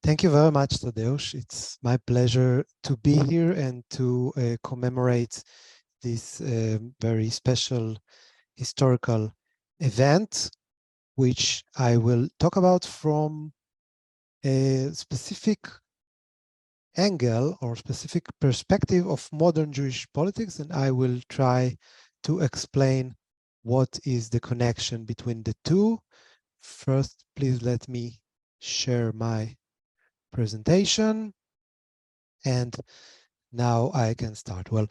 Thank you very much, Tadeusz. It's my pleasure to be here and to commemorate this very special historical event, which I will talk about from a specific angle or specific perspective of modern Jewish politics, and I will try to explain what is the connection between the two. First, please let me share my presentation, and now I can start. Well,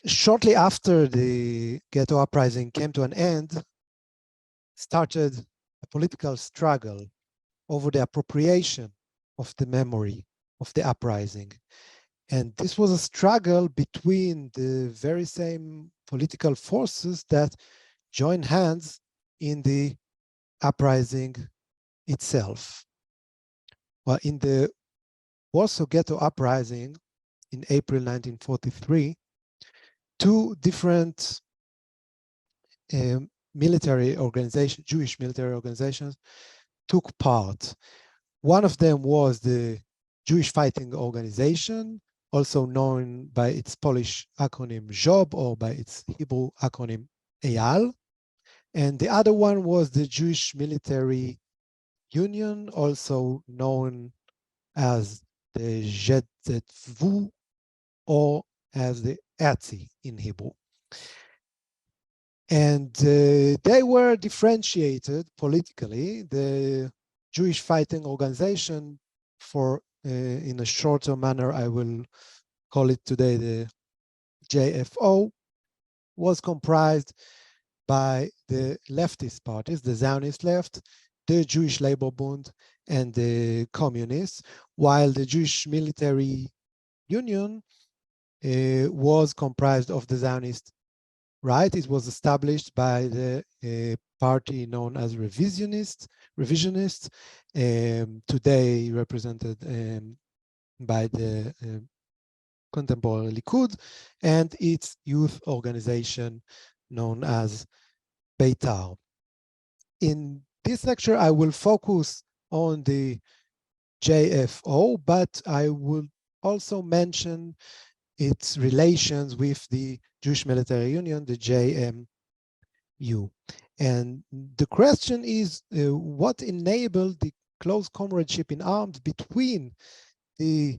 shortly after the Ghetto Uprising came to an end, started a political struggle over the appropriation of the memory of the uprising. And this was a struggle between the very same political forces that joined hands in the uprising itself. Well, in the Warsaw Ghetto Uprising in April 1943, two different military organizations, Jewish military organizations, took part. One of them was the Jewish Fighting Organization, also known by its Polish acronym JOB or by its Hebrew acronym EYAL. And the other one was the Jewish Military Union, also known as the ZZW or as the ETSI in Hebrew. And they were differentiated politically. The Jewish Fighting Organization, for in a shorter manner, I will call it today the JFO, was comprised by the leftist parties, the Zionist left, the Jewish Labor Bund, and the communists, while the Jewish Military Union was comprised of the Zionist Right. It was established by the party known as Revisionists, today represented by the contemporary Likud, and its youth organization known as Beitar. In this lecture, I will focus on the JFO, but I will also mention its relations with the Jewish Military Union, the JMU. And the question is, what enabled the close comradeship in arms between the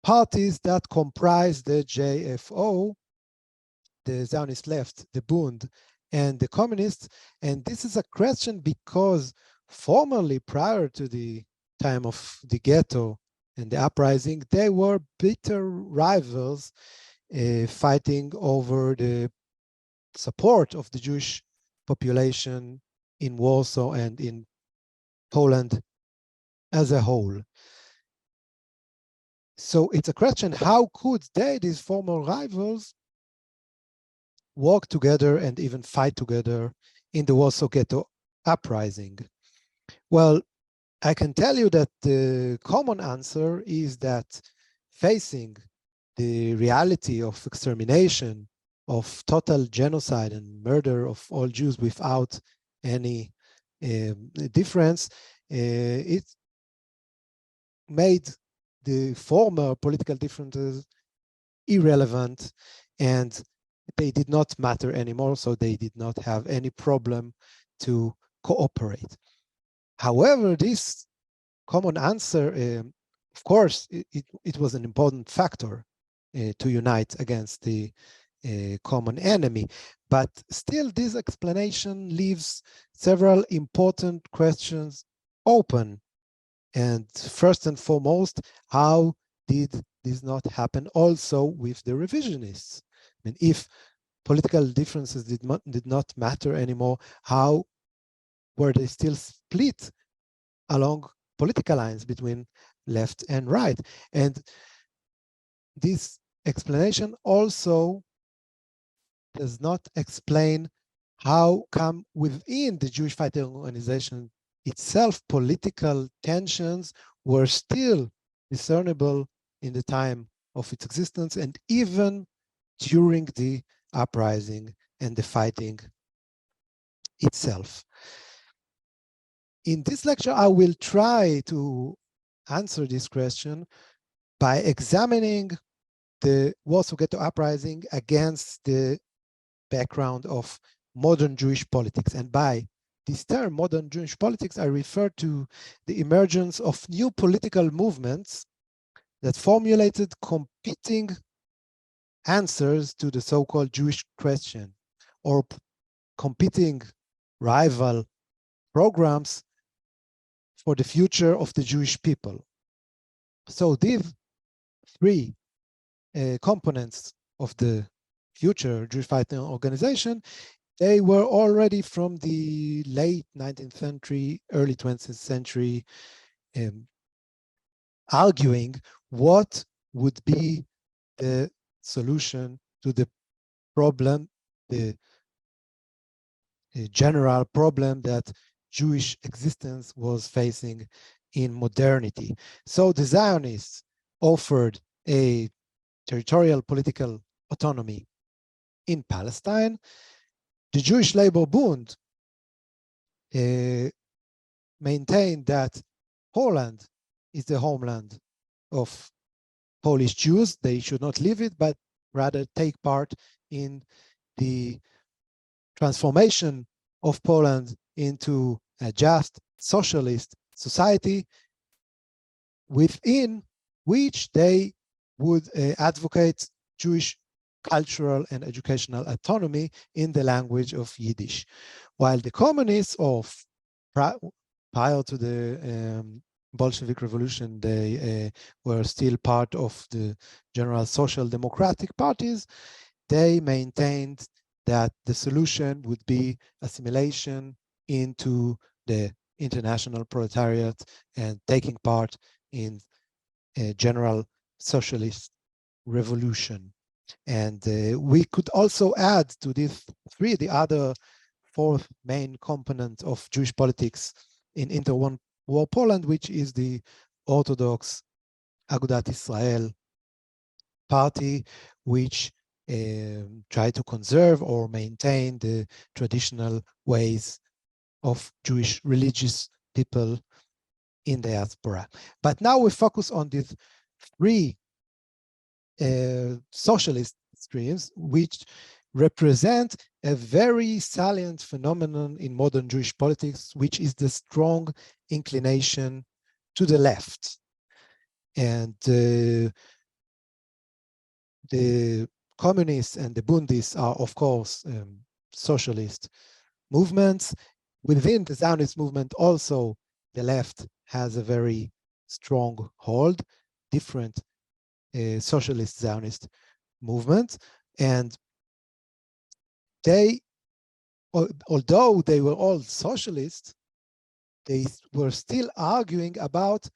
parties that comprise the JFO, the Zionist left, the Bund, and the communists? And this is a question because formerly, prior to the time of the ghetto and the uprising, they were bitter rivals fighting over the support of the Jewish population in Warsaw and in Poland as a whole. So it's a question, how could they, these former rivals, work together and even fight together in the Warsaw Ghetto Uprising? Well, I can tell you that the common answer is that facing the reality of extermination, of total genocide and murder of all Jews without any difference, it made the former political differences irrelevant, and they did not matter anymore, so they did not have any problem to cooperate. However, this common answer, of course, it was an important factor to unite against the common enemy. But still, this explanation leaves several important questions open. And first and foremost, how did this not happen also with the revisionists? I mean, if political differences did not matter anymore, how were they still split along political lines between left and right? And this explanation also does not explain how come within the Jewish Fighting Organization itself, political tensions were still discernible in the time of its existence and even during the uprising and the fighting itself. In this lecture, I will try to answer this question by examining the Warsaw Ghetto Uprising against the background of modern Jewish politics. And by this term, modern Jewish politics, I refer to the emergence of new political movements that formulated competing answers to the so-called Jewish question, or competing rival programs for the future of the Jewish people. So these three components of the future Jewish fighting organization, they were already from the late 19th century, early 20th century, arguing what would be the solution to the problem, the general problem that Jewish existence was facing in modernity. So the Zionists offered a territorial political autonomy in Palestine. The Jewish Labor Bund maintained that Poland is the homeland of Polish Jews. They should not leave it, but rather take part in the transformation of Poland into a just socialist society within which they would advocate Jewish cultural and educational autonomy in the language of Yiddish. While the communists prior to the Bolshevik Revolution, they were still part of the general social democratic parties, they maintained that the solution would be assimilation into the international proletariat and taking part in a general socialist revolution. And we could also add to these three the other fourth main component of Jewish politics in interwar Poland, which is the Orthodox Agudat Israel party, which try to conserve or maintain the traditional ways of Jewish religious people in the diaspora. But now we focus on these three socialist streams, which represent a very salient phenomenon in modern Jewish politics, which is the strong inclination to the left. And the communists and the Bundists are, of course, socialist movements. Within the Zionist movement, also, the left has a very strong hold, different socialist-Zionist movements. And they, although they were all socialists, they were still arguing about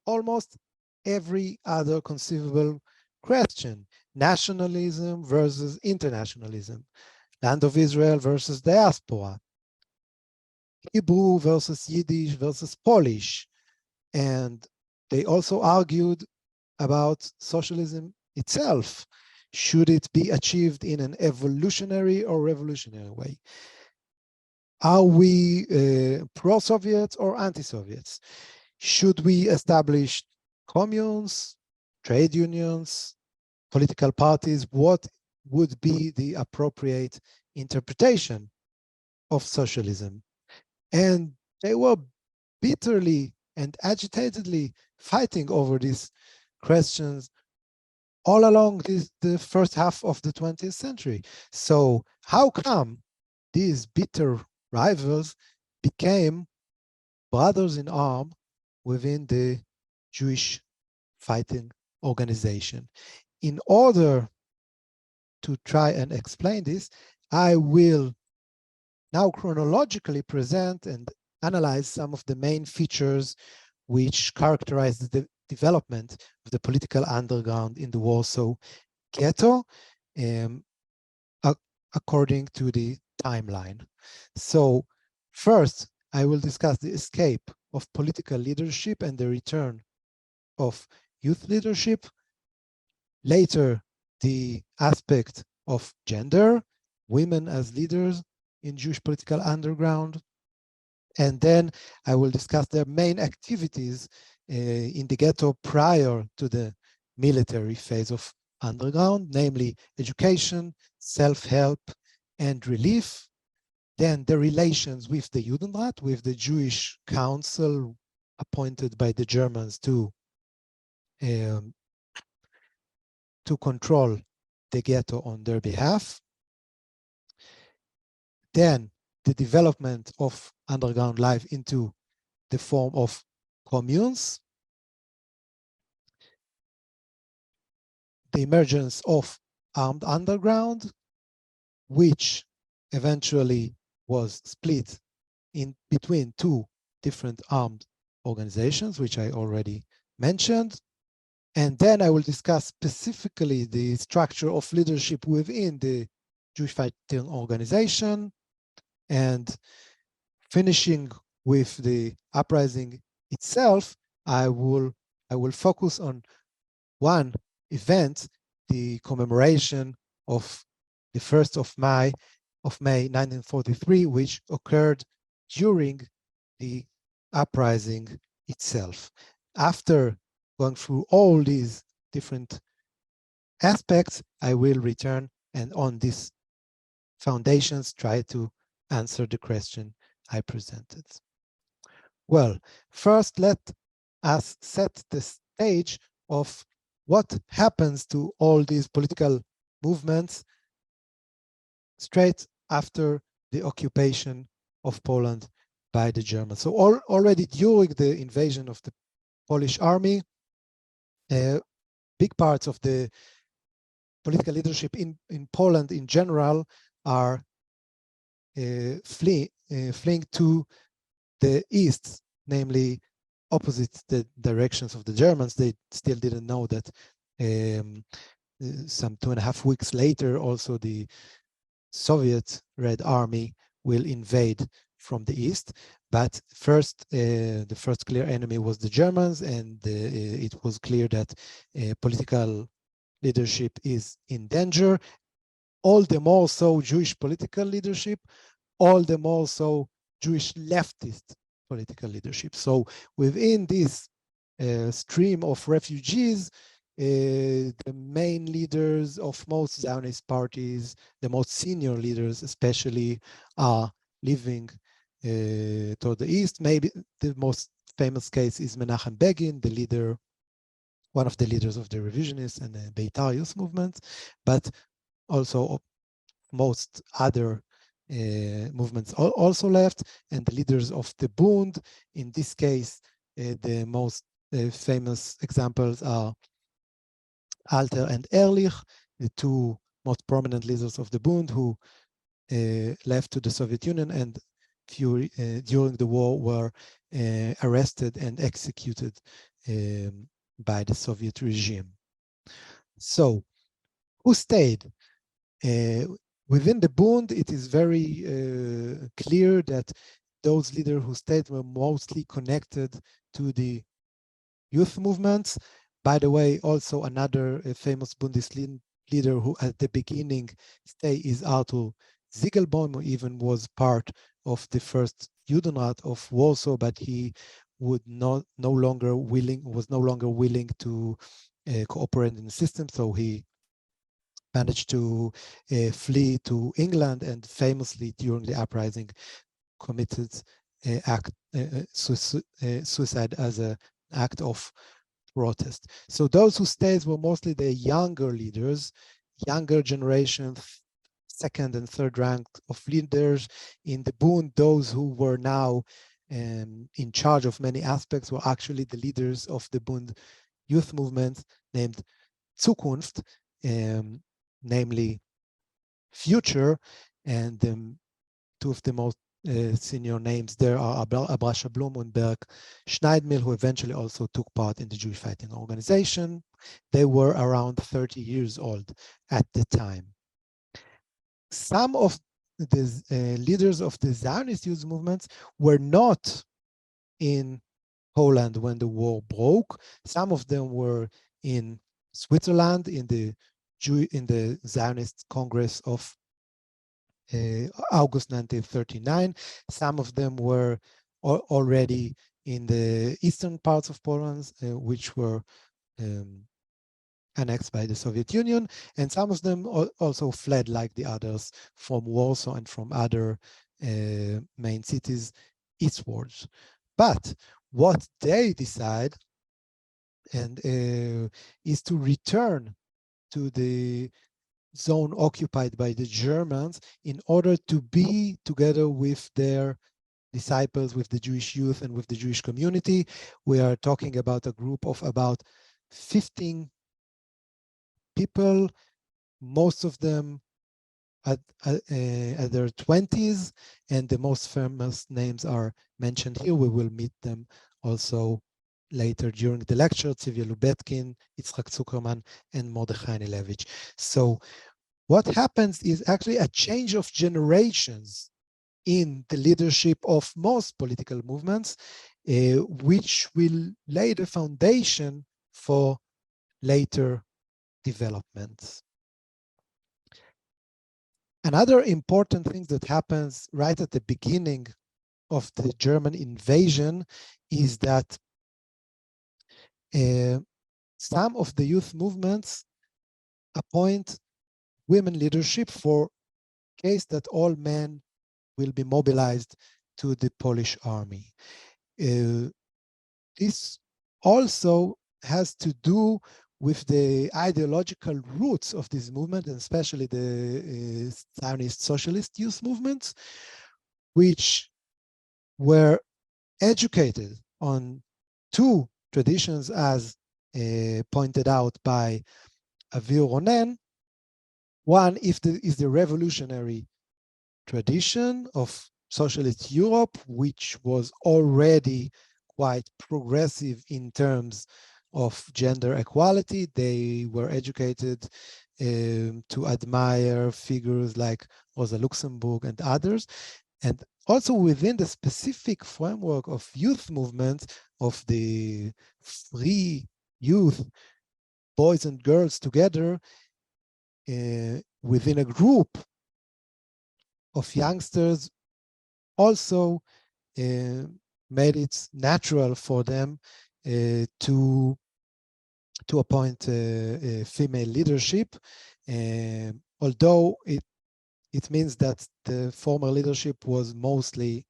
almost every other conceivable question: nationalism versus internationalism, land of Israel versus diaspora, Hebrew versus Yiddish versus Polish. And they also argued about socialism itself. Should it be achieved in an evolutionary or revolutionary way? Are we pro-Soviets or anti-Soviets? Should we establish communes, trade unions, political parties? What would be the appropriate interpretation of socialism? And they were bitterly and agitatedly fighting over these questions all along the first half of the 20th century. So how come these bitter rivals became brothers in arms within the Jewish fighting organization? In order to try and explain this, I will now chronologically present and analyze some of the main features which characterize the development of the political underground in the Warsaw Ghetto, according to the timeline. So first, I will discuss the escape of political leadership and the return of youth leadership. Later, the aspect of gender, women as leaders in Jewish political underground. And then I will discuss their main activities in the ghetto prior to the military phase of underground, namely education, self-help, and relief. Then the relations with the Judenrat, with the Jewish council appointed by the Germans um, to control the ghetto on their behalf. Then the development of underground life into the form of communes, the emergence of armed underground, which eventually was split in between two different armed organizations, which I already mentioned. And then I will discuss specifically the structure of leadership within the Jewish Fighting Organization, and finishing with the uprising itself, I will focus on one event, the commemoration of the 1st of May 1943, which occurred during the uprising itself. After going through all these different aspects, I will return and on these foundations try to answer the question I presented. Well, first let us set the stage of what happens to all these political movements straight after the occupation of Poland by the Germans. So already during the invasion of the Polish army, big parts of the political leadership in Poland in general are fleeing to the east, namely opposite the directions of the Germans. They still didn't know that some 2.5 weeks later, also the Soviet Red Army will invade from the east. But first, the first clear enemy was the Germans, and it was clear that political leadership is in danger. All the more so Jewish political leadership, all the more so Jewish leftist political leadership. So within this stream of refugees, the main leaders of most Zionist parties, the most senior leaders especially, are living toward the east. Maybe the most famous case is Menachem Begin, the leader, one of the leaders of the Revisionists and the Beitar youth movement, but also most other movements also left, and the leaders of the Bund. In this case, the most famous examples are Alter and Ehrlich, the two most prominent leaders of the Bund, who left to the Soviet Union and during the war were arrested and executed by the Soviet regime. So, who stayed? Within the Bund, it is very clear that those leaders who stayed were mostly connected to the youth movements. By the way, also another famous Bundist leader who at the beginning stayed is Arthur Ziegelbaum, who even was part of the first Judenrat of Warsaw, but he was no longer willing to cooperate in the system, so he managed to flee to England, and famously during the uprising committed suicide as an act of protest. So those who stayed were mostly the younger leaders, younger generation, second and third rank of leaders in the Bund. Those who were now in charge of many aspects were actually the leaders of the Bund youth movement named Zukunft, namely Future, and two of the most senior names there are Abrasha Blum and Berg Schneidmill, who eventually also took part in the Jewish Fighting Organization. They were around 30 years old at the time. Some of the leaders of the Zionist youth movements were not in Poland when the war broke. Some of them were in Switzerland in the Zionist Congress of August 1939. Some of them were already in the eastern parts of Poland, which were annexed by the Soviet Union, and some of them also fled like the others from Warsaw and from other main cities eastwards. But what they decide is to return to the zone occupied by the Germans in order to be together with their disciples, with the Jewish youth and with the Jewish community. We are talking about a group of about 15 people, most of them at their 20s, and the most famous names are mentioned here. We will meet them also later during the lecture: Tzivia Lubetkin, Yitzhak Zuckerman, and Mordechai Nilevich. So what happens is actually a change of generations in the leadership of most political movements, which will lay the foundation for later developments. Another important thing that happens right at the beginning of the German invasion is that some of the youth movements appoint women leadership for case that all men will be mobilized to the Polish army. This also has to do with the ideological roots of this movement, and especially the Zionist Socialist youth movements, which were educated on two traditions, as pointed out by Avir Ronen. One is the revolutionary tradition of socialist Europe, which was already quite progressive in terms of gender equality. They were educated to admire figures like Rosa Luxemburg and others. And also within the specific framework of youth movements, of the free youth, boys and girls together within a group of youngsters, also made it natural for them to appoint female leadership, although it means that the former leadership was mostly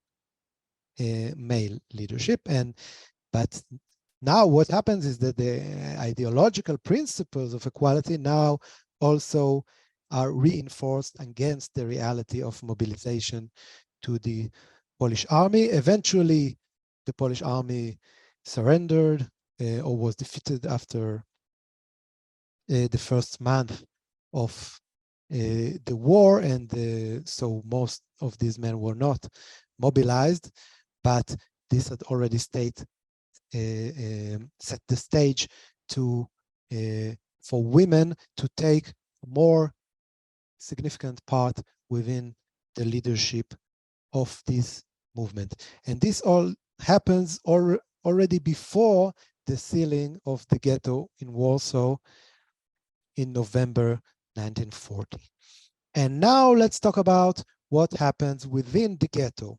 male leadership. But now what happens is that the ideological principles of equality now also are reinforced against the reality of mobilization to the Polish army. Eventually, the Polish army surrendered or was defeated after the first month of the war, and so most of these men were not mobilized, but this had already set the stage for women to take more significant part within the leadership of this movement. And this all happens already before the sealing of the ghetto in Warsaw in November 1940. And now let's talk about what happens within the ghetto.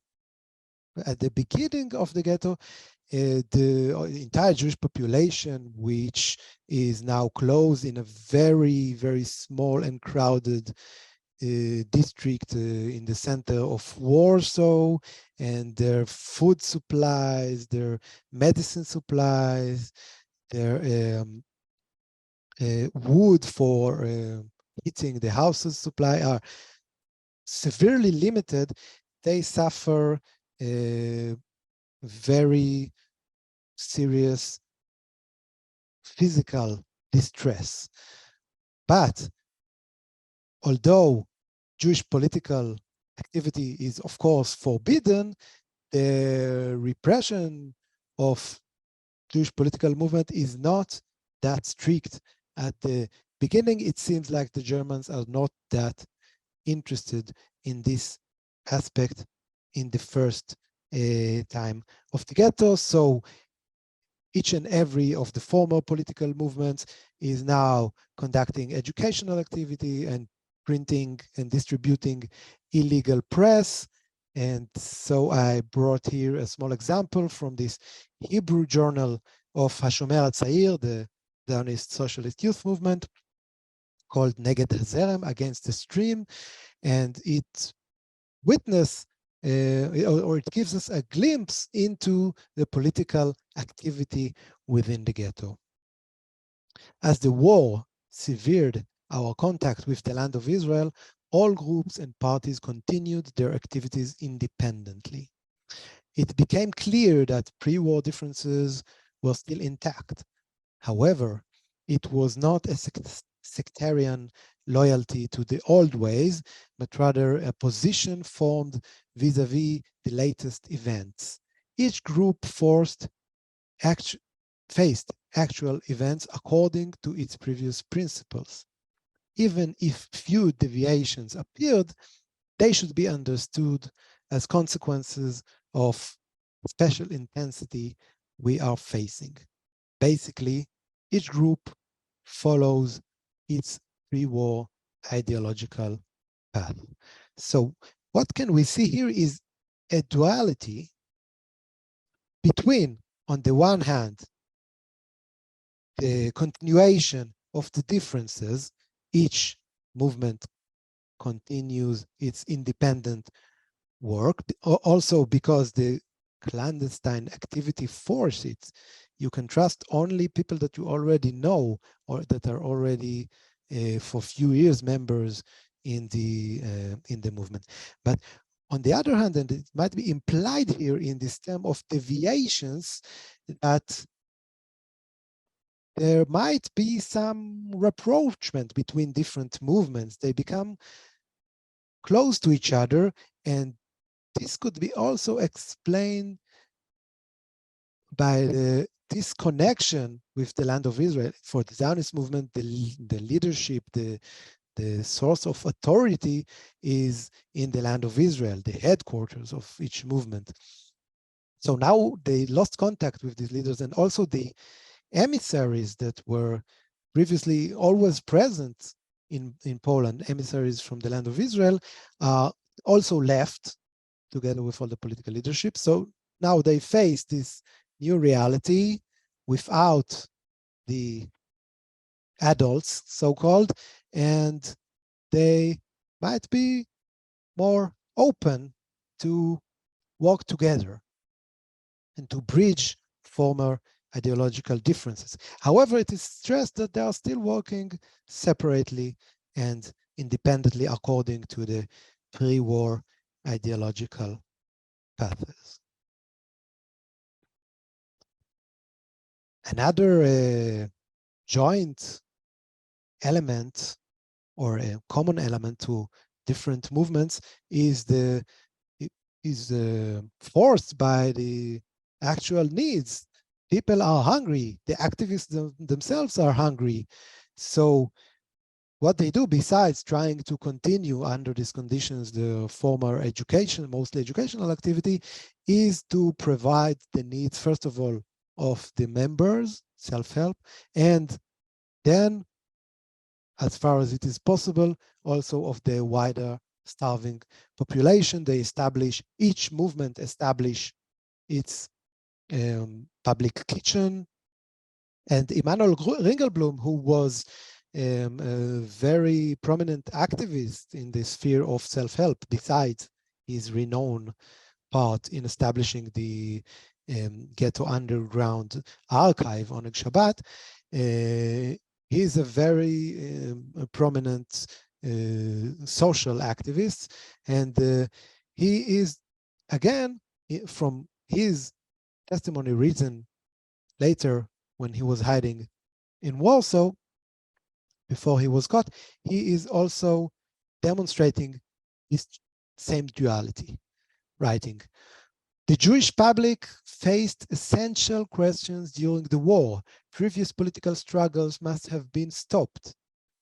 At the beginning of the ghetto, the entire Jewish population, which is now closed in a very, very small and crowded district in the center of Warsaw, and their food supplies, their medicine supplies, their wood for heating the houses supply are severely limited. They suffer very serious physical distress. But although Jewish political activity is, of course, forbidden, the repression of Jewish political movement is not that strict. At the beginning, it seems like the Germans are not that interested in this aspect in the first time of the ghetto. So each and every of the former political movements is now conducting educational activity and printing and distributing illegal press. And so I brought here a small example from this Hebrew journal of Hashomer HaTzair, the Zionist Socialist Youth Movement, called Neged HaZerem, Against the Stream. And it witness or it gives us a glimpse into the political activity within the ghetto. As the war severed our contact with the land of Israel, all groups and parties continued their activities independently. It became clear that pre-war differences were still intact. However, it was not a sectarian loyalty to the old ways, but rather a position formed vis-a-vis the latest events. Each group faced actual events according to its previous principles. Even if few deviations appeared, they should be understood as consequences of special intensity we are facing. Basically, each group follows its pre-war ideological path. So what can we see here is a duality between, on the one hand, the continuation of the differences. Each movement continues its independent work, also because the clandestine activity forces it. You can trust only people that you already know or that are already for few years members in the movement. But on the other hand, and it might be implied here in this term of deviations, that there might be some rapprochement between different movements. They become close to each other, and this could be also explained by the disconnection with the land of Israel. For the Zionist movement, the leadership, the source of authority is in the land of Israel, the headquarters of each movement. So now they lost contact with these leaders, and also the emissaries that were previously always present in Poland, emissaries from the land of Israel, also left together with all the political leadership. So now they face this new reality without the adults, so-called, and they might be more open to work together and to bridge former ideological differences. However, it is stressed that they are still working separately and independently according to the pre-war ideological paths. Another joint element or a common element to different movements is forced by the actual needs. People are hungry. The activists themselves are hungry. So what they do, besides trying to continue under these conditions the former education, mostly educational activity, is to provide the needs, first of all, of the members, self-help, and then, as far as it is possible, also of the wider starving population. They each movement establish its public kitchen. And Emanuel Ringelblum, who was a very prominent activist in the sphere of self-help, besides his renowned part in establishing the Ghetto Underground archive on Shabbat, he's a very prominent social activist, and he is, again, from his testimony written later when he was hiding in Warsaw before he was caught, he is also demonstrating this same duality, writing, "The Jewish public faced essential questions during the war. Previous political struggles must have been stopped.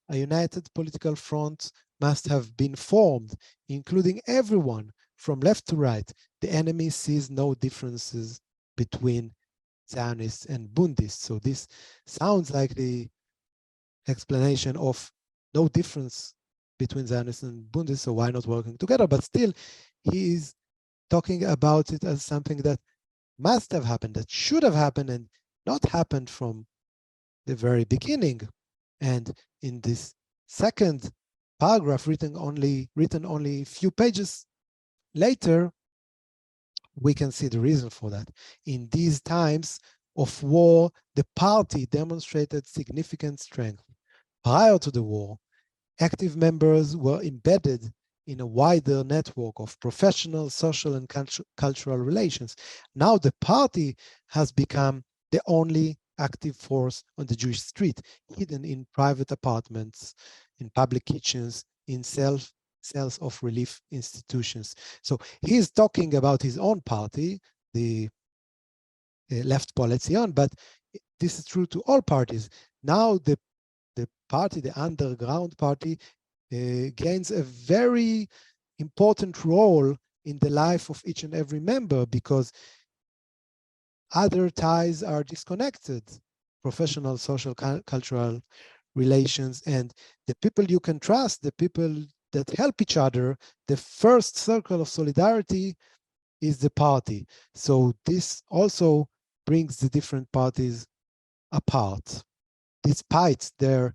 A united political front must have been formed, including everyone from left to right. The enemy sees no differences between Zionists and Bundists." So this sounds like the explanation of no difference between Zionists and Bundists, so why not working together? But still, he is talking about it as something that must have happened, that should have happened, and not happened from the very beginning. And in this second paragraph, written only a few pages later, we can see the reason for that. In these times of war, the party demonstrated significant strength. Prior to the war, active members were embedded in a wider network of professional, social, and cultural relations. Now the party has become the only active force on the Jewish street, hidden in private apartments, in public kitchens, in cells of relief institutions. So he's talking about his own party, the Left Coalition, but this is true to all parties. Now the party, the underground party, gains a very important role in the life of each and every member, because other ties are disconnected, professional, social, cultural relations, and the people you can trust, the people that help each other, the first circle of solidarity is the party. So this also brings the different parties apart, despite their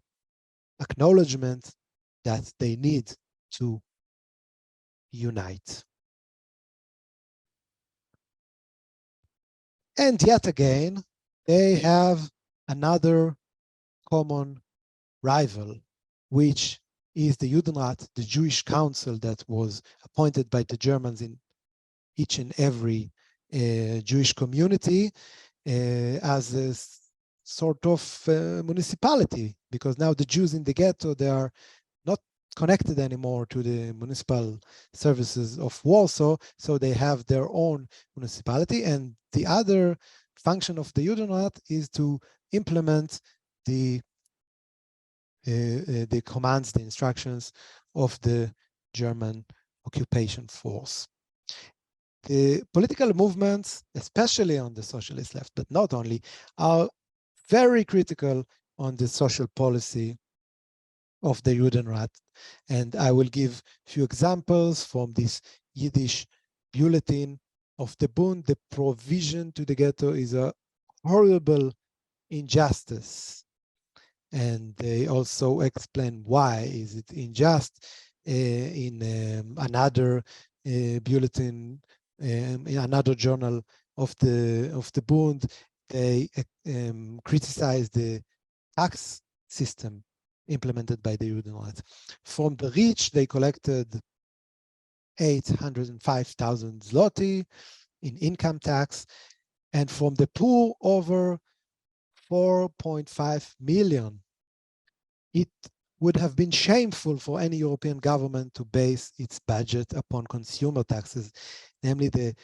acknowledgement that they need to unite. And yet again, they have another common rival, which is the Judenrat, the Jewish council that was appointed by the Germans in each and every Jewish community as a sort of municipality, because now the Jews in the ghetto, they are not connected anymore to the municipal services of Warsaw, so they have their own municipality. And the other function of the Judenrat is to implement the commands, the instructions of the German occupation force. The political movements, especially on the socialist left, but not only, are very critical on the social policy of the Judenrat. And I will give a few examples from this Yiddish bulletin of the Bund. The provision to the ghetto is a horrible injustice. And they also explain why is it unjust. In another bulletin, in another journal of the Bund, they criticize the tax system implemented by the Judenrat. From the rich, they collected 805,000 zloty in income tax, and from the poor, over 4.5 million. It would have been shameful for any European government to base its budget upon consumer taxes. Namely, the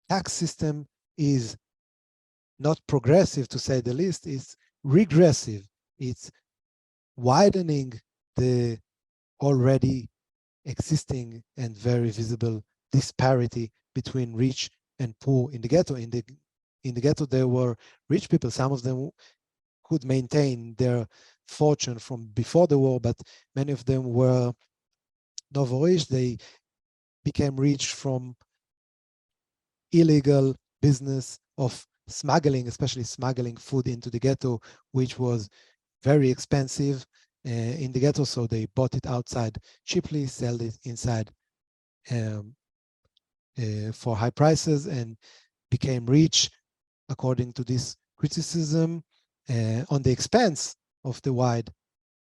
tax system is not progressive, to say the least, it's regressive. It's widening the already existing and very visible disparity between rich and poor in the ghetto. In the ghetto, there were rich people. Some of them could maintain their fortune from before the war, but many of them were novo-rich. They became rich from illegal business of smuggling, especially smuggling food into the ghetto, which was very expensive in the ghetto. So they bought it outside cheaply, sold it inside for high prices, and became rich, according to this criticism, on the expense of the wide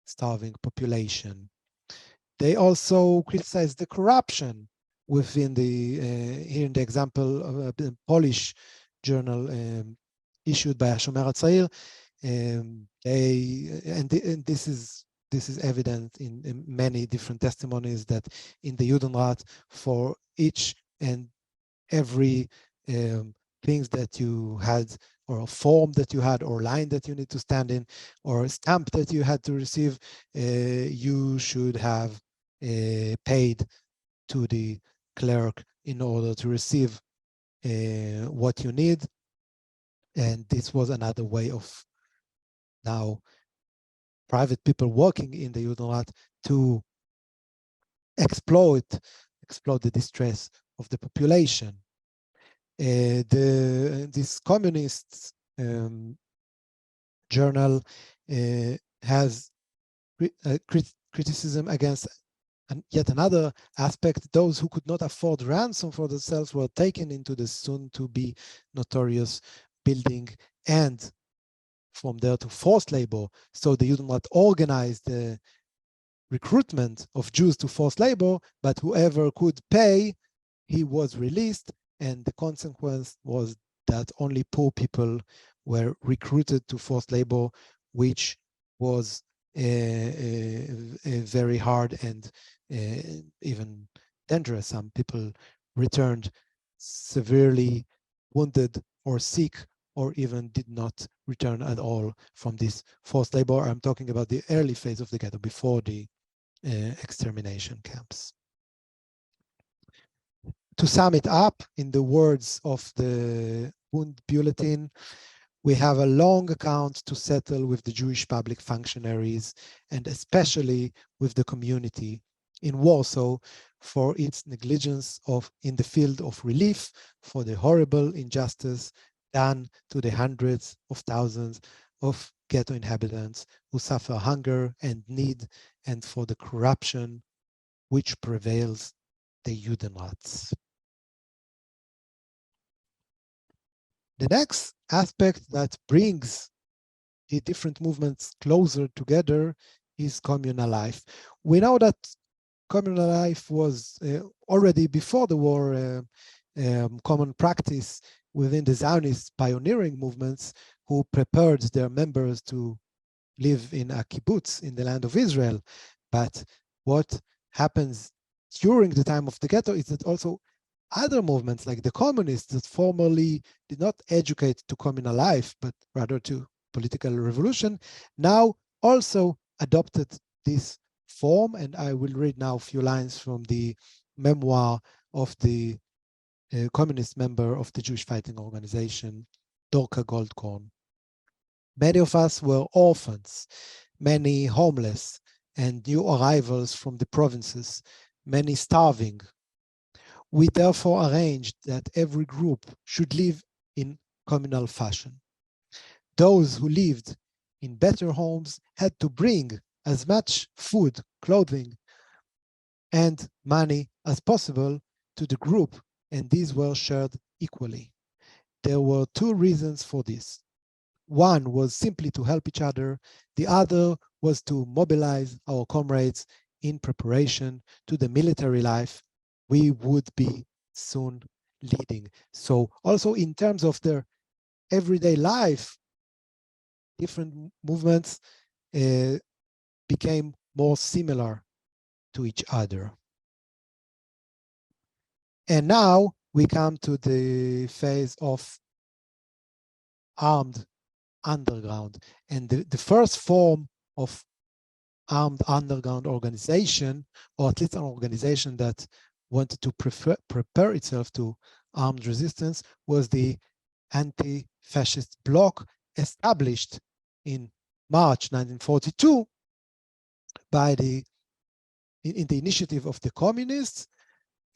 starving population. They also criticize the corruption within the, here in the example of a Polish journal issued by Hashomer HaTzair. And this is evident in many different testimonies, that in the Judenrat, for each and every things that you had, or a form that you had, or line that you need to stand in, or a stamp that you had to receive, you should have paid to the clerk in order to receive what you need. And this was another way of now private people working in the Judenrat to exploit the distress of the population. This communist journal has criticism against yet another aspect. Those who could not afford ransom for themselves were taken into the soon-to-be notorious building, and from there to forced labor. So the Judenrat organized the recruitment of Jews to forced labor, but whoever could pay, he was released, and the consequence was that only poor people were recruited to forced labor, which was very hard and even dangerous. Some people returned severely wounded or sick, or even did not return at all from this forced labor. I'm talking about the early phase of the ghetto, before the extermination camps. To sum it up, in the words of the Bund Bulletin, we have a long account to settle with the Jewish public functionaries, and especially with the community in Warsaw, for its negligence in the field of relief, for the horrible injustice done to the hundreds of thousands of ghetto inhabitants who suffer hunger and need, and for the corruption which prevails the Judenrats. The next aspect that brings the different movements closer together is communal life. We know that communal life was already before the war common practice within the Zionist pioneering movements, who prepared their members to live in a kibbutz in the land of Israel. But what happens during the time of the ghetto is that also other movements, like the communists, that formerly did not educate to communal life, but rather to political revolution, now also adopted this form. And I will read now a few lines from the memoir of the communist member of the Jewish Fighting Organization, Dorka Goldkorn. Many of us were orphans, many homeless, and new arrivals from the provinces, many starving. We therefore arranged that every group should live in communal fashion. Those who lived in better homes had to bring as much food, clothing, and money as possible to the group, and these were shared equally. There were two reasons for this. One was simply to help each other. The other was to mobilize our comrades in preparation to the military life we would be soon leading. So also in terms of their everyday life, different movements became more similar to each other. And now we come to the phase of armed underground. And the first form of armed underground organization, or at least an organization that wanted to prepare itself to armed resistance, was the Antifascist Block, established in March 1942 by in the initiative of the communists,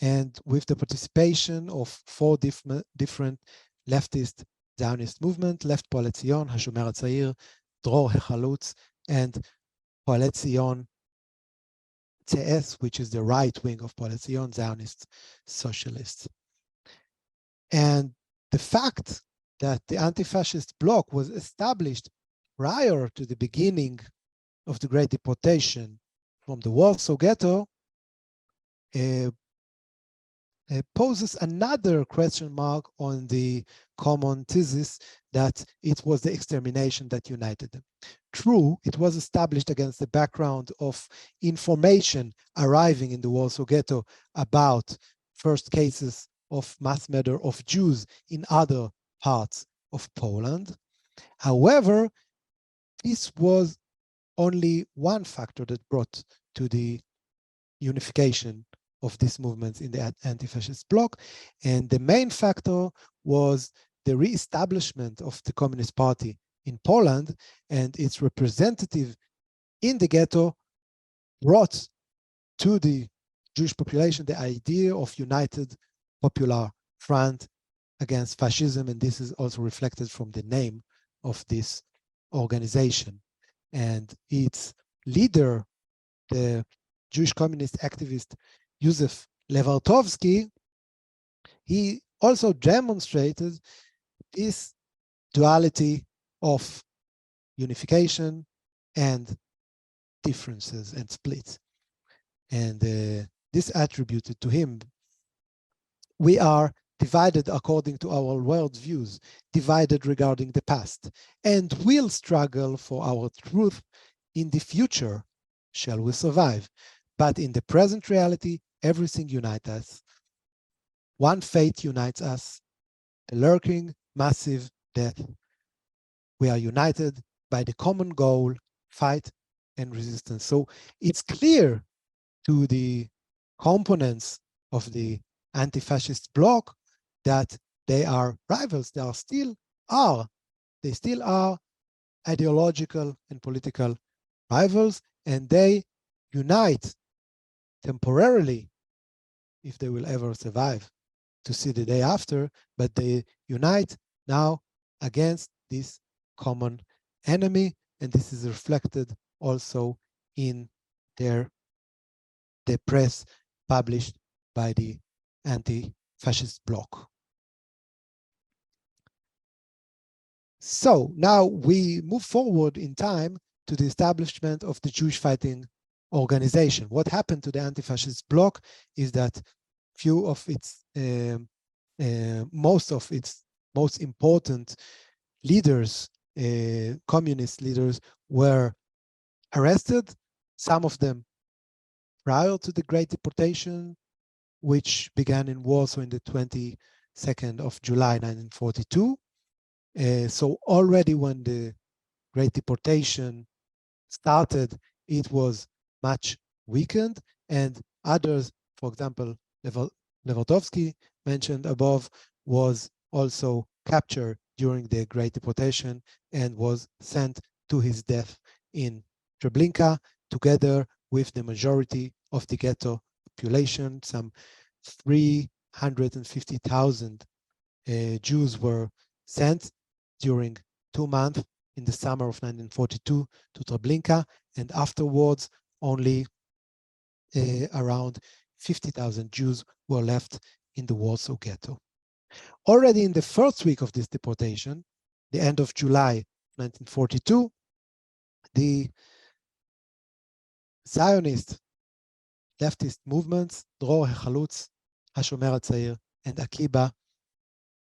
and with the participation of four different leftist Zionist movement: Left Poale Zion, Hashomer HaTzair, Dror HaChalutz, and Poale Zion CS, which is the right wing of Poale Zion, Zionist Socialists. And the fact that the Anti-Fascist Bloc was established prior to the beginning of the Great Deportation from the Warsaw Ghetto poses another question mark on the common thesis that it was the extermination that united them. True, it was established against the background of information arriving in the Warsaw Ghetto about first cases of mass murder of Jews in other parts of Poland. However, this was only one factor that brought to the unification of these movements in the Anti-Fascist Bloc. And the main factor was the re-establishment of the Communist Party in Poland, and its representative in the ghetto brought to the Jewish population the idea of united Popular Front Against Fascism, and this is also reflected from the name of this organization. And its leader, the Jewish communist activist Yosef Levartovsky, he also demonstrated this duality of unification and differences and splits. And this attributed to him, we are divided according to our worldviews, divided regarding the past, and will struggle for our truth in the future, shall we survive. But in the present reality, everything unites us. One fate unites us, the lurking, massive death. We are united by the common goal, fight and resistance. So it's clear to the components of the anti-fascist bloc that they are rivals. They still are ideological and political rivals, and they unite temporarily, if they will ever survive to see the day after, but they unite now against this common enemy, and this is reflected also in the press published by the anti-fascist bloc. So now we move forward in time to the establishment of the Jewish Fighting Organization. What happened to the anti-fascist bloc is that most of its most important leaders, communist leaders, were arrested, some of them prior to the Great Deportation, which began in Warsaw in the 22nd of July 1942. So already when the Great Deportation started, it was much weakened, and others, for example, Levartovsky mentioned above, was also captured during the Great Deportation and was sent to his death in Treblinka, together with the majority of the ghetto population. Some 350,000 Jews were sent during 2 months in the summer of 1942 to Treblinka, and afterwards only around 50,000 Jews were left in the Warsaw Ghetto. Already in the first week of this deportation, the end of July 1942, the Zionist leftist movements, Dror HaChalutz, HaShomer HaTzair, and Akiba,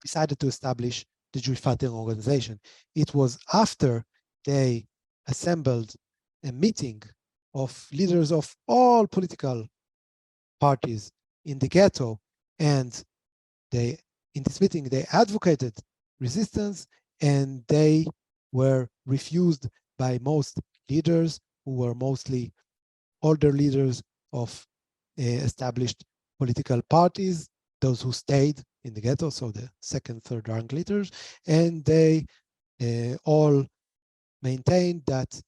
decided to establish the Jewish Fighting Organization. It was after they assembled a meeting of leaders of all political parties in the ghetto, and in this meeting they advocated resistance, and they were refused by most leaders, who were mostly older leaders of established political parties, those who stayed in the ghetto, so the second, third rank leaders, and they all maintained that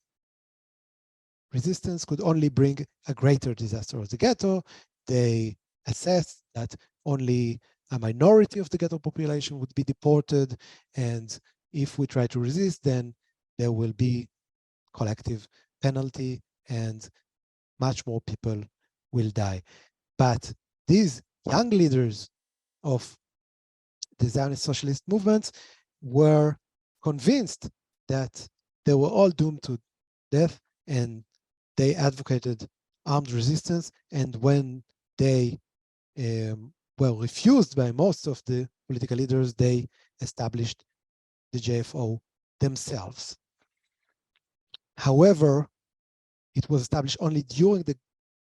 resistance could only bring a greater disaster of the ghetto. They assessed that only a minority of the ghetto population would be deported, and if we try to resist, then there will be collective penalty and much more people will die. But these young leaders of the Zionist socialist movements were convinced that they were all doomed to death, and they advocated armed resistance. And when they were refused by most of the political leaders, they established the JFO themselves. However, it was established only during the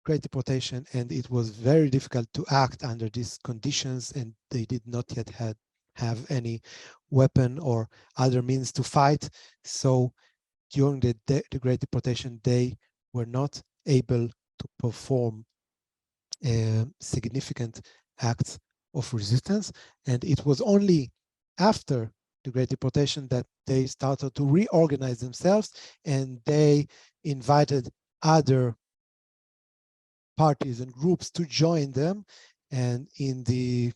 Great Deportation, and it was very difficult to act under these conditions, and they did not yet have any weapon or other means to fight. So during the Great Deportation, they were not able to perform significant acts of resistance. And it was only after the Great Deportation that they started to reorganize themselves, and they invited other parties and groups to join them. And in the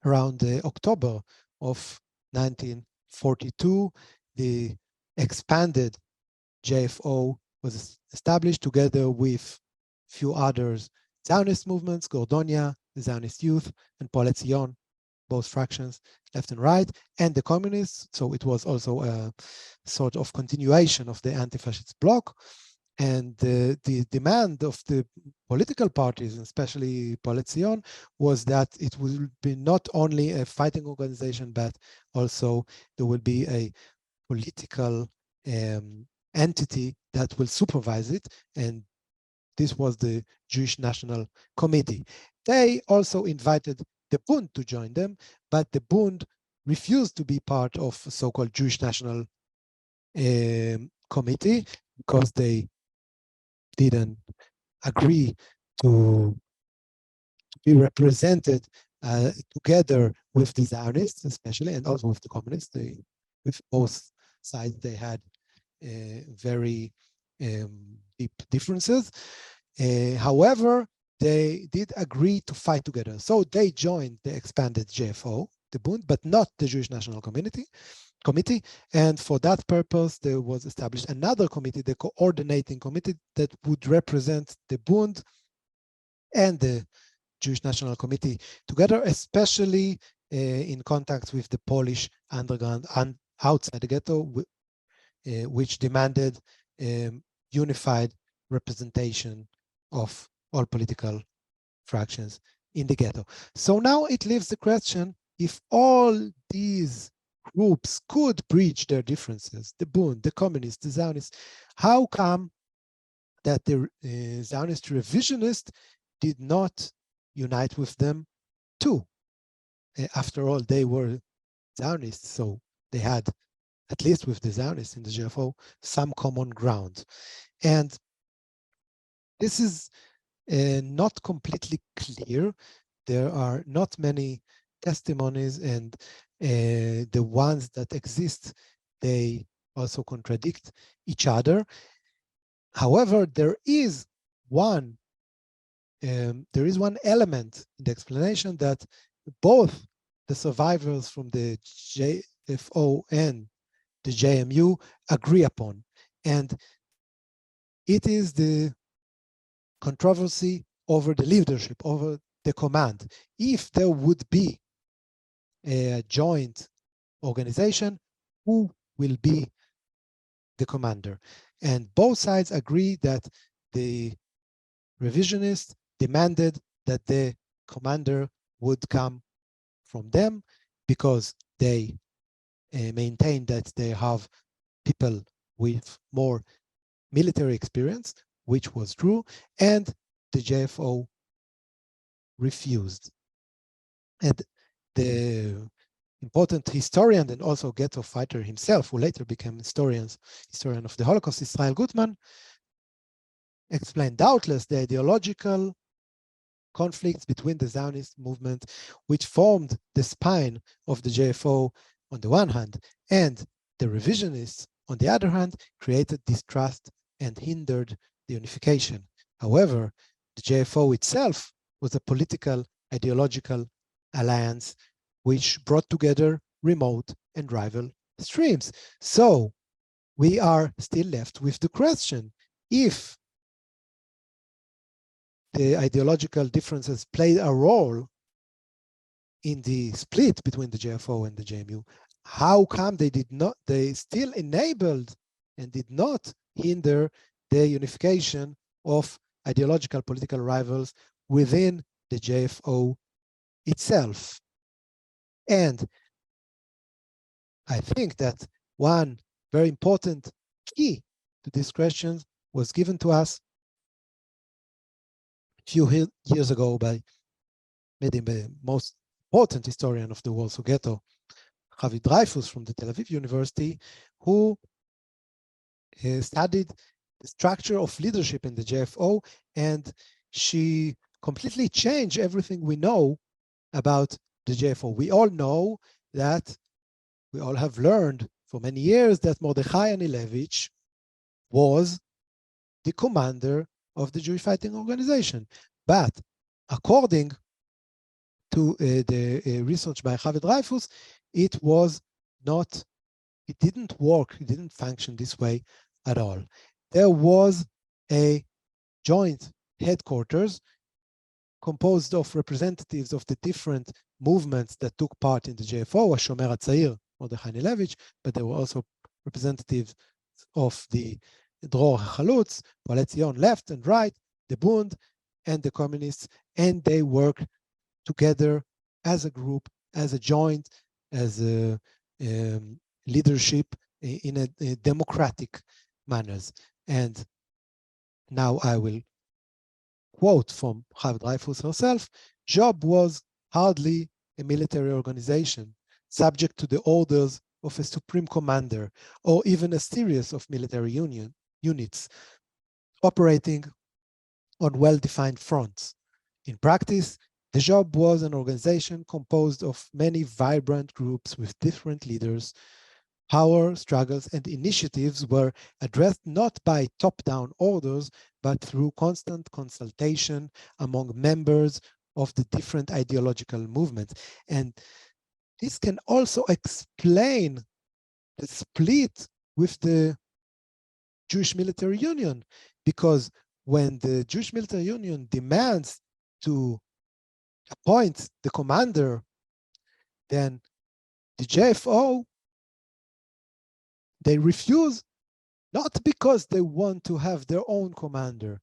around October of 1942, the expanded JFO was established together with few others, Zionist movements, Gordonia, the Zionist Youth, and Poale Zion, both fractions, left and right, and the communists. So it was also a sort of continuation of the Antifascist Block. And the demand of the political parties, especially Poale Zion, was that it will be not only a fighting organization, but also there will be a political entity that will supervise it. And this was the Jewish National Committee. They also invited the Bund to join them, but the Bund refused to be part of so-called Jewish National Committee because they didn't agree to be represented together with the Zionists, especially, and also with the communists. With both sides, they had very deep differences. However, they did agree to fight together. So they joined the expanded JFO, the Bund, but not the Jewish National Committee. And for that purpose, there was established another committee, the coordinating committee, that would represent the Bund and the Jewish National Committee together, especially in contact with the Polish underground and outside the ghetto, which demanded unified representation of all political fractions in the ghetto. So now it leaves the question, if all these groups could bridge their differences, the Bund, the communists, the Zionists, how come that the Zionist revisionists did not unite with them too? After all, they were Zionists, so they had, at least with the Zionists in the JFO, some common ground. And this is not completely clear. There are not many testimonies, and the ones that exist, they also contradict each other. However, there is one element in the explanation that both the survivors from the JFO and the JMU agree upon, and it is the controversy over the leadership, over the command. If there would be a joint organization, who will be the commander? And both sides agree that the revisionists demanded that the commander would come from them because they maintain that they have people with more military experience, which was true, and the JFO refused. And the important historian and also ghetto fighter himself, who later became historian of the Holocaust, Israel Gutman, explained doubtless the ideological conflicts between the Zionist movement, which formed the spine of the JFO on the one hand, and the revisionists on the other hand, created distrust and hindered the unification. However, the JFO itself was a political, ideological alliance which brought together remote and rival streams. So we are still left with the question, if the ideological differences played a role in the split between the JFO and the JMU, how come they still enabled and did not hinder the unification of ideological political rivals within the JFO itself? And I think that one very important key to this question was given to us a few years ago by maybe the most important historian of the Warsaw Ghetto, Chavi Dreyfus from the Tel Aviv University, who studied the structure of leadership in the JFO, and she completely changed everything we know about the JFO. We all know that, we all have learned for many years that Mordechai Anilevich was the commander of the Jewish Fighting Organization. But according to the research by Javier Dreyfus, it didn't work, it didn't function this way at all. There was a joint headquarters composed of representatives of the different movements that took part in the JFO, Shomer HaTzair, Mordechai Nilevich, but there were also representatives of the Dror HaChalutz, Poale Zion, left and right, the Bund, and the communists, and they worked together as a group, as a joint, as a leadership in a democratic manners. And now I will quote from Chav Dreyfus herself: Job was hardly a military organization, subject to the orders of a supreme commander, or even a series of military units operating on well-defined fronts. In practice, the Job was an organization composed of many vibrant groups with different leaders. Power, struggles, and initiatives were addressed not by top-down orders, but through constant consultation among members of the different ideological movements. And this can also explain the split with the Jewish Military Union, because when the Jewish Military Union demands to appoint the commander, then the JFO, they refuse, not because they want to have their own commander,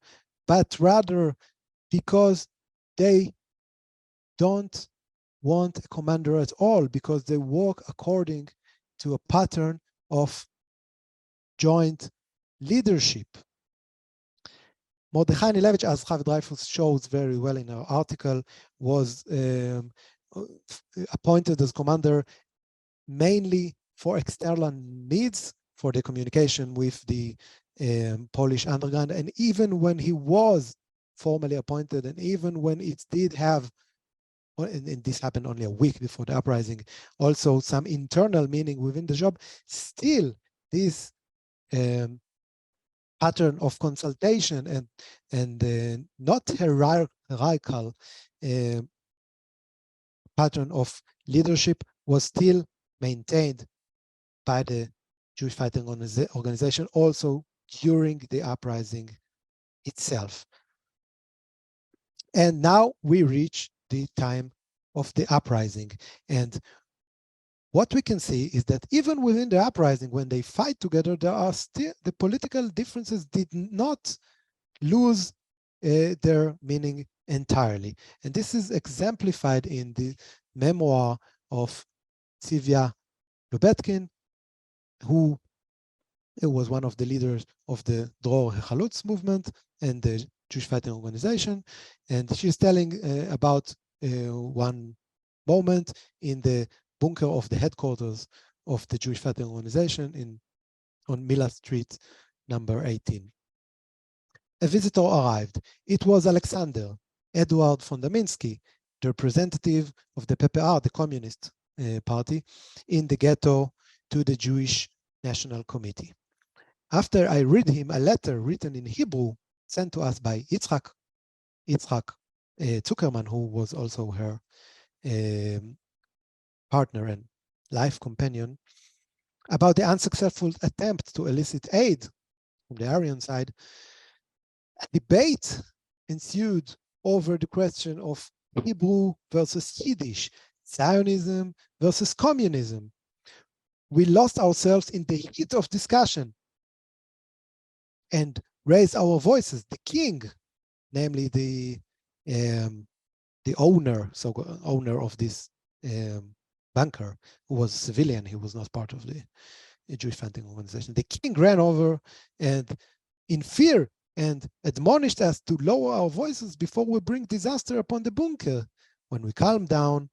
but rather because they don't want a commander at all, because they work according to a pattern of joint leadership. Mordechai Nilevich, as Chav Dreyfus shows very well in our article, was appointed as commander mainly for external needs, for the communication with the Polish underground. And even when he was formally appointed, and even when it did have, and this happened only a week before the uprising, also some internal meaning within the job, still this pattern of consultation and not hierarchical pattern of leadership was still maintained by the Jewish Fighting Organization also during the uprising itself. And now we reach the time of the uprising. And what we can see is that even within the uprising, when they fight together, there are still, the political differences did not lose their meaning entirely. And this is exemplified in the memoir of Tzivia Lubetkin, who was one of the leaders of the Dror HaChalutz movement and the Jewish Fighting Organization. And she's telling about one moment in the bunker of the headquarters of the Jewish Fighting Organization on Mila Street, number 18. A visitor arrived. It was Alexander Eduard von Daminsky, the representative of the PPR, the Communist Party, in the ghetto to the Jewish National Committee. After I read him a letter written in Hebrew, sent to us by Yitzhak Zuckerman, who was also her partner and life companion, about the unsuccessful attempt to elicit aid from the Aryan side, a debate ensued over the question of Hebrew versus Yiddish, Zionism versus communism. We lost ourselves in the heat of discussion and raised our voices. The king, namely the owner of this bunker, who was a civilian, he was not part of the Jewish Fighting Organization. The king ran over and in fear and admonished us to lower our voices before we bring disaster upon the bunker. When we calmed down,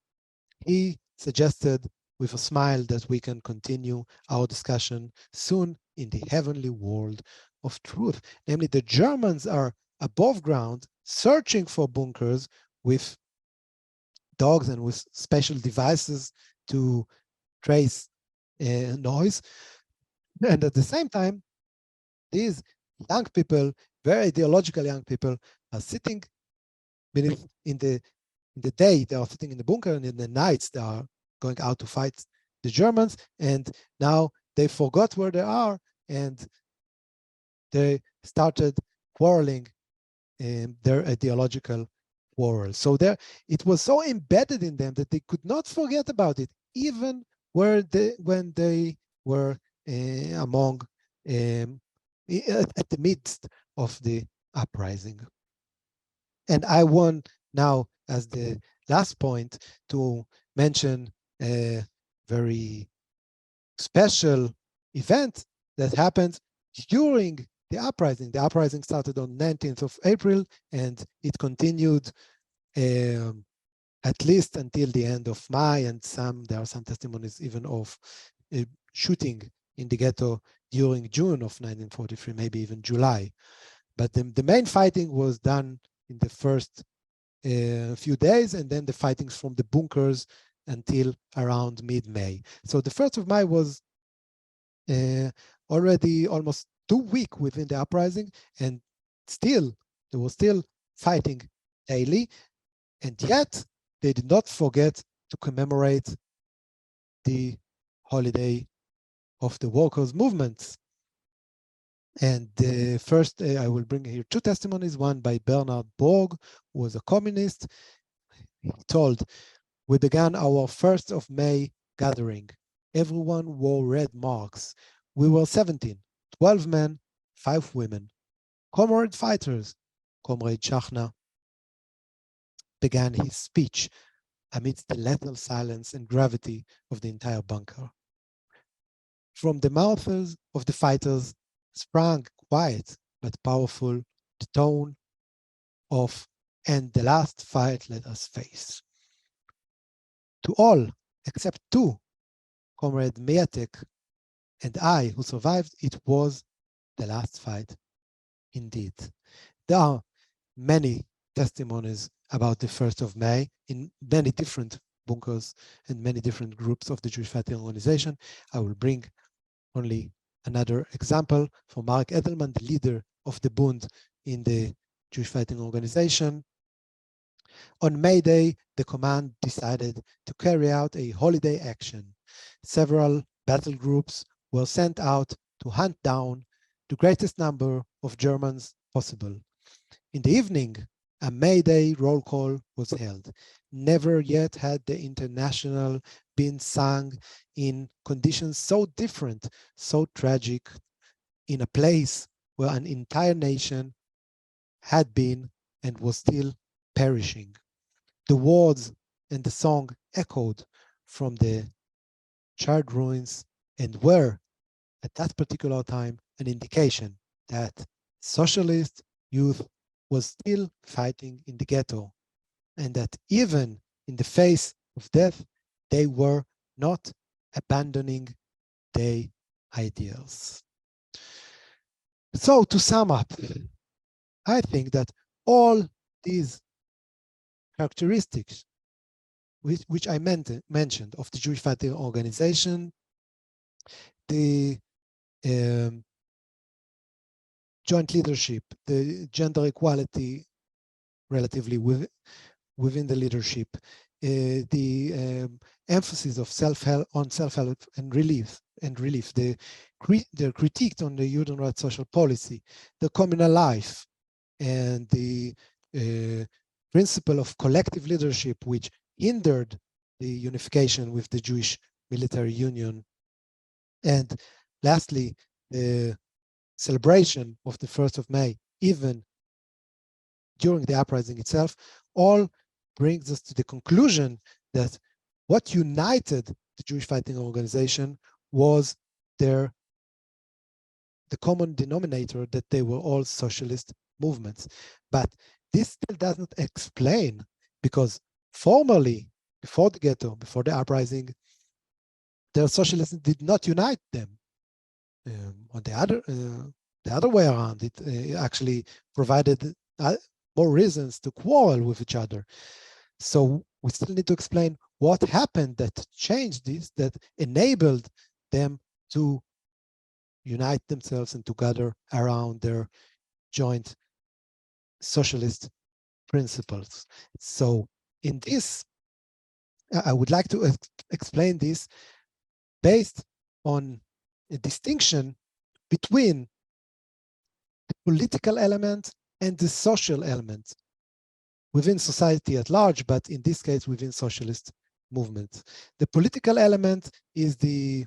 he suggested with a smile that we can continue our discussion soon in the heavenly world of truth. Namely, the Germans are above ground searching for bunkers with dogs and with special devices to trace noise. And at the same time, these young people, very ideological young people, are sitting beneath in the in the day they are sitting in the bunker, and in the nights they are going out to fight the Germans, and now they forgot where they are, and they started quarreling in their ideological quarrel. So there, it was so embedded in them that they could not forget about it, even when they were among at the midst of the uprising. And I want now, as the last point, to mention a very special event that happened during the uprising. The uprising started on 19th of April, and it continued at least until the end of May, and there are some testimonies even of shooting in the ghetto during June of 1943, maybe even July. But the main fighting was done in the first few days, and then the fightings from the bunkers until around mid-May. So the 1st of May was already almost 2 weeks within the uprising, and still, there was still fighting daily, and yet they did not forget to commemorate the holiday of the workers' movements. And first, I will bring here 2 testimonies, one by Bernard Borg, who was a communist. He told, "We began our 1st of May gathering. Everyone wore red marks. We were 17, 12 men, 5 women. Comrade fighters." Comrade Shachna began his speech amidst the lethal silence and gravity of the entire bunker. From the mouths of the fighters sprang quiet but powerful the tone of, "And the last fight let us face." To all except 2, Comrade Miatek and I, who survived, it was the last fight indeed. There are many testimonies about the 1st of May in many different bunkers and many different groups of the Jewish Fighting Organization. I will bring only another example from Mark Edelman, the leader of the Bund in the Jewish Fighting Organization. On May Day, the command decided to carry out a holiday action. Several battle groups were sent out to hunt down the greatest number of Germans possible. In the evening, a May Day roll call was held. Never yet had the International been sung in conditions so different, so tragic, in a place where an entire nation had been and was still perishing. The words and the song echoed from the charred ruins and were, at that particular time, an indication that socialist youth was still fighting in the ghetto, and that even in the face of death, they were not abandoning their ideals. So to sum up, I think that all these characteristics which I mentioned of the Jewish Fighting Organization, the joint leadership, the gender equality relatively within the leadership, the emphasis of self-help and relief, the critique on the Judenrat social policy, the communal life, and the principle of collective leadership, which hindered the unification with the Jewish military union. And lastly, the celebration of the 1st of May, even during the uprising itself, all brings us to the conclusion that what united the Jewish Fighting Organization was the common denominator, that they were all socialist movements. But this still does not explain, because formally, before the ghetto, before the uprising, the socialists did not unite them. On the other way around, it actually provided more reasons to quarrel with each other. So we still need to explain what happened that changed this, that enabled them to unite themselves and to gather around their joint socialist principles. So in this, I would like to explain this based on a distinction between the political element and the social element within society at large, but in this case, within socialist movement. The political element is the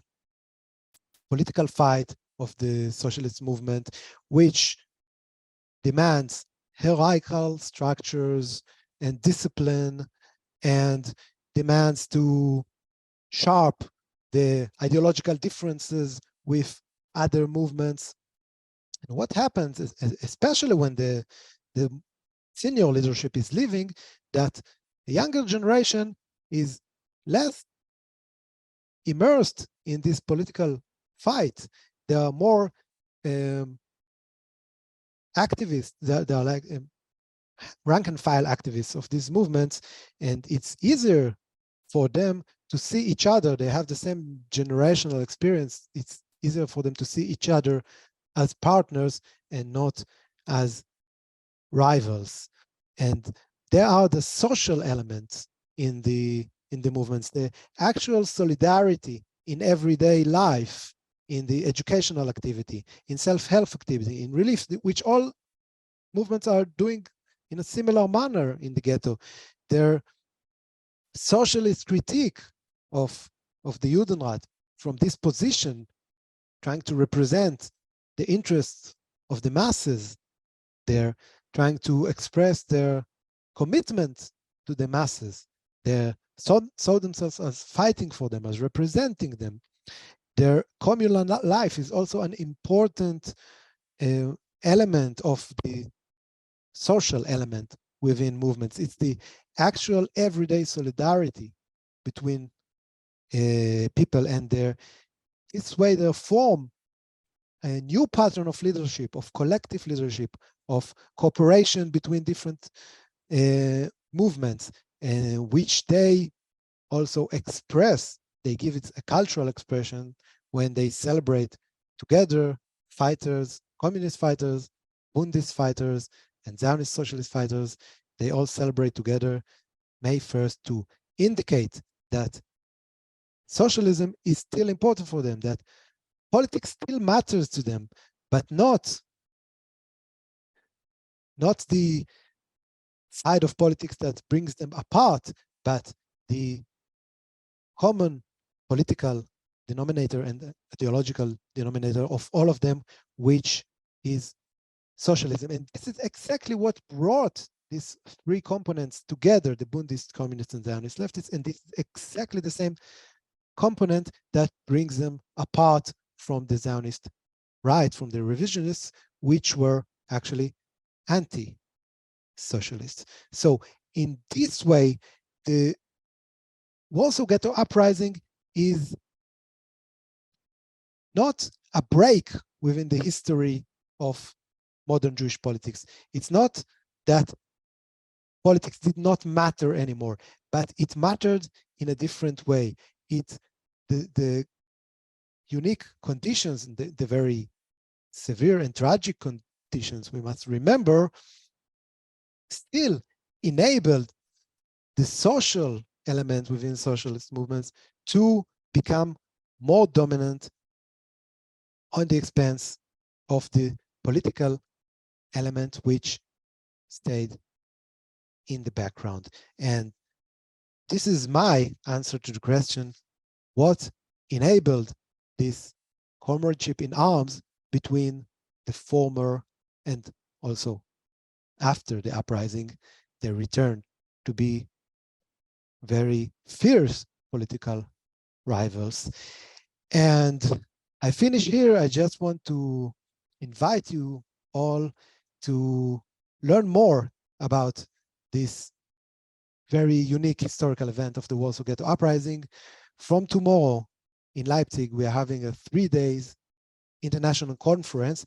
political fight of the socialist movement, which demands hierarchical structures and discipline, and demands to sharp the ideological differences with other movements. And what happens, is, especially when the senior leadership is leaving, that the younger generation is less immersed in this political fight. They are more activists. They are like rank and file activists of these movements, and it's easier for them to see each other. They have the same generational experience. It's easier for them to see each other as partners and not as rivals. And there are the social elements in the movements, the actual solidarity in everyday life, in the educational activity, in self-help activity, in relief, which all movements are doing in a similar manner in the ghetto. Their socialist critique of the Judenrat from this position, trying to represent the interests of the masses. They're trying to express their commitment to the masses. They saw themselves as fighting for them, as representing them. Their communal life is also an important element of the social element within movements. It's the actual everyday solidarity between people, and this way they form a new pattern of leadership, of collective leadership, of cooperation between different movements, which they also express. They give it a cultural expression when they celebrate together. Fighters, communist fighters, Bundist fighters, and Zionist socialist fighters, they all celebrate together May 1st to indicate that socialism is still important for them, that politics still matters to them, but not the side of politics that brings them apart, but the common political denominator and ideological denominator of all of them, which is socialism. And this is exactly what brought these three components together, the Bundists, communists, and Zionist leftists, and this is exactly the same component that brings them apart from the Zionist right, from the revisionists, which were actually anti-socialist. So in this way, the Warsaw Ghetto Uprising is not a break within the history of modern Jewish politics. It's not that politics did not matter anymore, but it mattered in a different way. The unique conditions, the very severe and tragic conditions, we must remember, still enabled the social element within socialist movements to become more dominant on the expense of the political element, which stayed in the background. And this is my answer to the question, what enabled this comradeship in arms between the former and also after the uprising, they returned to be very fierce political rivals. And I finish here. I just want to invite you all to learn more about this very unique historical event of the Warsaw Ghetto Uprising. From tomorrow in Leipzig, we are having a 3 days international conference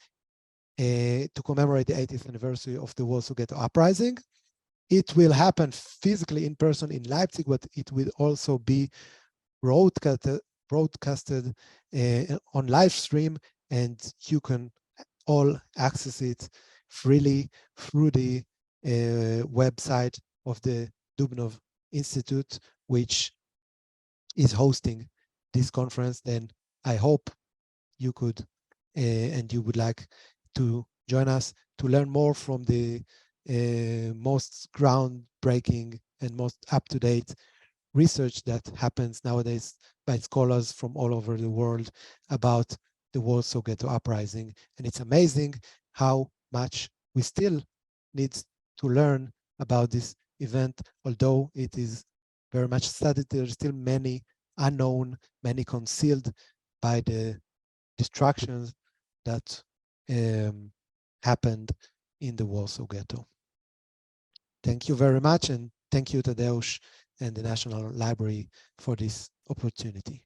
to commemorate the 80th anniversary of the Warsaw Ghetto Uprising. It will happen physically in person in Leipzig, but it will also be broadcasted on live stream, and you can all access it freely through the website of the Dubnow Institute, which is hosting this conference, then I hope you could and you would like to join us to learn more from the most groundbreaking and most up-to-date research that happens nowadays by scholars from all over the world about the Warsaw Ghetto Uprising. And it's amazing how much we still need to learn about this event, although it is very much studied. There are still many unknown, many concealed by the destructions that happened in the Warsaw Ghetto. Thank you very much, and thank you, Tadeusz and the National Library for this opportunity.